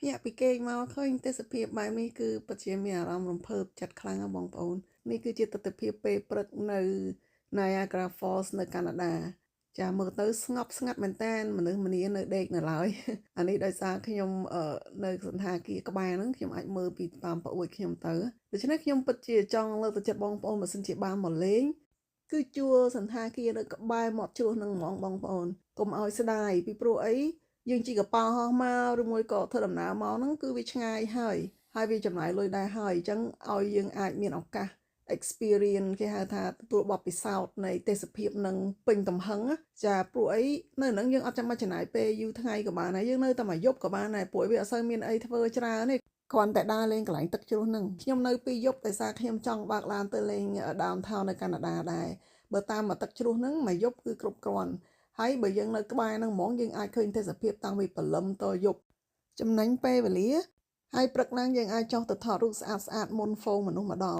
Dạ bị kê mau khơi tế sập hiệp bài mi cứ bật chế mi à rong rồng phợp chặt khlang ở bong bồnนี่คือจิตตภิบเปปรึกใน Niagara Falls ในแคนาดาចាមើលទៅស្ងប់ស្ងាត់មែនតើមនុស្សម្នានៅដេកនៅឡើយអានេះដោយសារខ្ញុំនៅសន្តាគារក្បែរហ្នឹងខ្ញុំអាចមើលពីតាមប្អួយខ្ញុំទៅដូច្នេះខ្ញុំពិតជាចង់លើកទឹកចិត្តបងប្អូនបើសិនជាបានមកលេងគឺជួលសន្តាគារនៅក្បែរមាត់ជ្រោះហ្នឹងហ្មងបងប្អូនកុំឲ្យស្ដាយពីព្រោះអីយើងជិះកប៉ាល់ហោះមកឬមួយក៏ធ្វើដំណើរមកហ្នឹងគឺវាឆ្ងាយហើយវាចំណាយលុយដែរហើយអញ្ចឹងឲ្យយើងអាចមានឱកាស experience គេហៅថាទទួលបទពិសោធន៍នៃទេសភាពនឹងពេញទំហឹងចាព្រោះអីនៅហ្នឹងយើងអត់ចាំបាច់ចំណាយពេលយូរថ្ងៃក៏បានដែរយើងនៅតែមួយយប់ក៏បានដែរព្រោះវាអត់សូវមានអីធ្វើច្រើនទេគ្រាន់តែដើរលេងកន្លែងទឹកជ្រោះហ្នឹងខ្ញុំនៅពីរយប់តែសារខ្ញុំចង់បើកឡានទៅលេង downtown នៅកាណាដាដែរបើតាមមកទឹកជ្រោះហ្នឹងមួយយប់គឺគ្រប់គ្រាន់ហើយបើយើងនៅក្បែរហ្នឹងហ្មងយើងអាចឃើញទេសភាពតាំងពីព្រលឹមតយប់ចំណេញពេលវេលាហើយព្រឹកឡើងយើងអាចចុះទៅថតរូបស្អាតៗមុនហ្វូងមនុស្សម្ដង